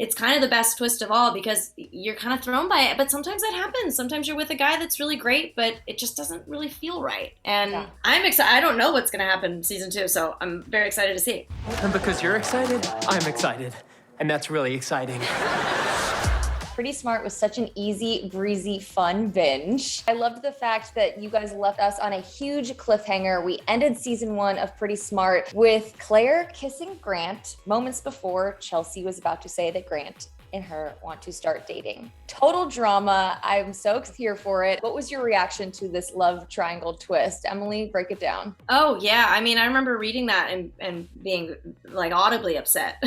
it's kind of the best twist of all because you're kind of thrown by it. But sometimes that happens. Sometimes you're with a guy that's really great, but it just doesn't really feel right. And I'm excited. I don't know what's going to happen in season 2, so I'm very excited to see. And because you're excited, I'm excited. And that's really exciting. Pretty Smart was such an easy, breezy, fun binge. I loved the fact that you guys left us on a huge cliffhanger. We ended season 1 of Pretty Smart with Claire kissing Grant moments before Chelsea was about to say that Grant and her want to start dating. Total drama. I'm so here for it. What was your reaction to this love triangle twist? Emily, break it down. Oh, yeah. I mean, I remember reading that and being like audibly upset.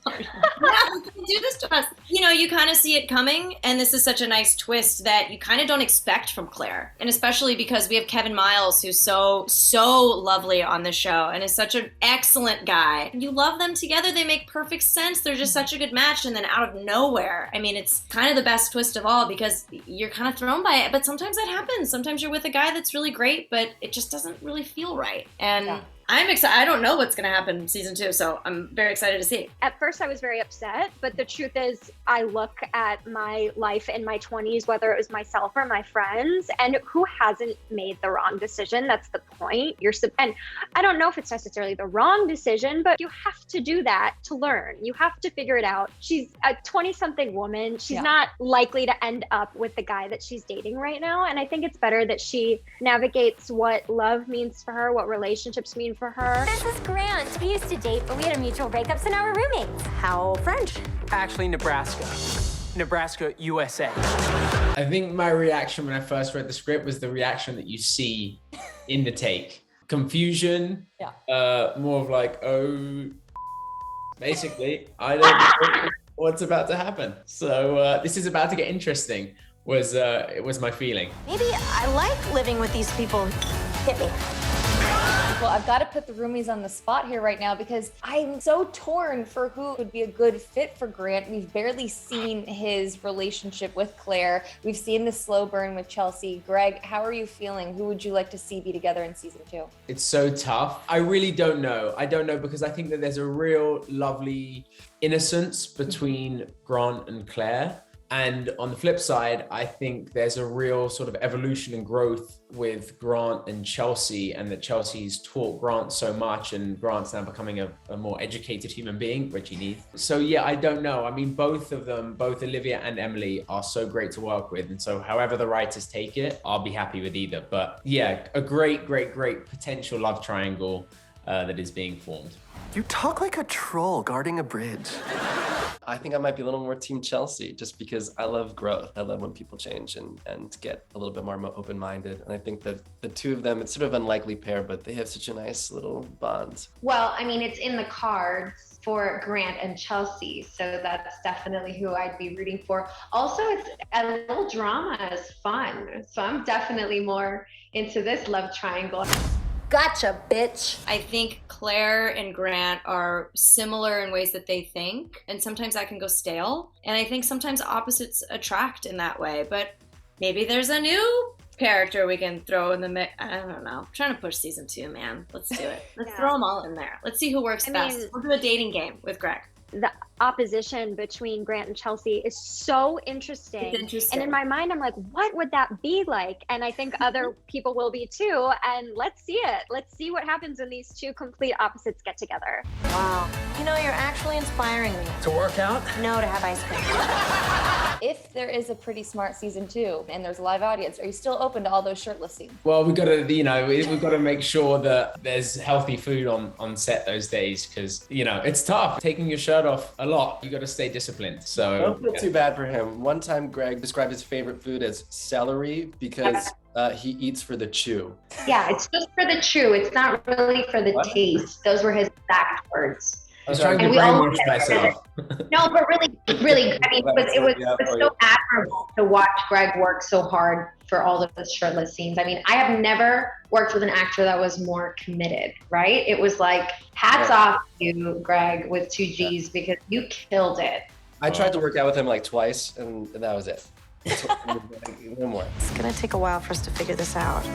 Do this to us. You know, you kind of see it coming, and this is such a nice twist that you kind of don't expect from Claire. And especially because we have Kevin Miles, who's so lovely on the show and is such an excellent guy. You love them together. They make perfect sense. They're just such a good match. And then out of nowhere, I mean, it's kind of the best twist of all because you're kind of thrown by it. But sometimes that happens. Sometimes you're with a guy that's really great, but it just doesn't really feel right. And I'm excited. I don't know what's going to happen in season 2, so I'm very excited to see. At first, I was very upset, but the truth is, I look at my life in my 20s, whether it was myself or my friends, and who hasn't made the wrong decision? That's the point. And I don't know if it's necessarily the wrong decision, but you have to do that to learn. You have to figure it out. She's a 20-something woman. She's not likely to end up with the guy that she's dating right now, and I think it's better that she navigates what love means for her, what relationships mean for her. This is Grant. We used to date, but we had a mutual breakup, so now we're roommates. How French? Actually, Nebraska. Nebraska, USA. I think my reaction when I first read the script was the reaction that you see in the take. Confusion, more of like, oh, basically, I don't know what's about to happen. So this is about to get interesting, was my feeling. Maybe I like living with these people. Hit me. Well, I've got to put the roomies on the spot here right now because I'm so torn for who would be a good fit for Grant. We've barely seen his relationship with Claire. We've seen the slow burn with Chelsea. Gregg, how are you feeling? Who would you like to see be together in season 2? It's so tough. I really don't know. I don't know because I think that there's a real lovely innocence between Grant and Claire. And on the flip side, I think there's a real sort of evolution and growth with Grant and Chelsea, and that Chelsea's taught Grant so much, and Grant's now becoming a more educated human being, which he needs. So yeah, I don't know. I mean, both of them, both Olivia and Emily, are so great to work with. And so however the writers take it, I'll be happy with either. But yeah, a great potential love triangle that is being formed. You talk like a troll guarding a bridge. I think I might be a little more team Chelsea just because I love growth. I love when people change and get a little bit more open-minded. And I think that the two of them, it's sort of an unlikely pair, but they have such a nice little bond. Well, I mean, it's in the cards for Grant and Chelsea, so that's definitely who I'd be rooting for. Also, it's a little drama is fun, so I'm definitely more into this love triangle. Gotcha, bitch. I think Claire and Grant are similar in ways that they think, and sometimes that can go stale. And I think sometimes opposites attract in that way, but maybe there's a new character we can throw in the mix. I don't know. I'm trying to push season 2, man. Let's do it. Let's throw them all in there. Let's see who works best. We'll do a dating game with Gregg. The opposition between Grant and Chelsea is so interesting. It's interesting. And in my mind, I'm like, what would that be like? And I think other people will be too. And let's see it. Let's see what happens when these two complete opposites get together. Wow. You know, you're actually inspiring me. To work out? No, to have ice cream. If there is a Pretty Smart season 2 and there's a live audience, are you still open to all those shirtless scenes? Well, we've got to make sure that there's healthy food on set those days because, it's tough taking your shirt off a lot. You got to stay disciplined. So don't feel too bad for him. One time, Gregg described his favorite food as celery because he eats for the chew. Yeah, it's just for the chew. It's not really for the taste. Those were his exact words. I was trying to brainwash myself. No, but really, I mean, it was so admirable to watch Gregg work so hard for all of the shirtless scenes. I mean, I have never worked with an actor that was more committed, right? It was like, hats off to you, Gregg, with 2 Gs, because you killed it. I tried to work out with him like twice, and that was it. No more. It's gonna take a while for us to figure this out.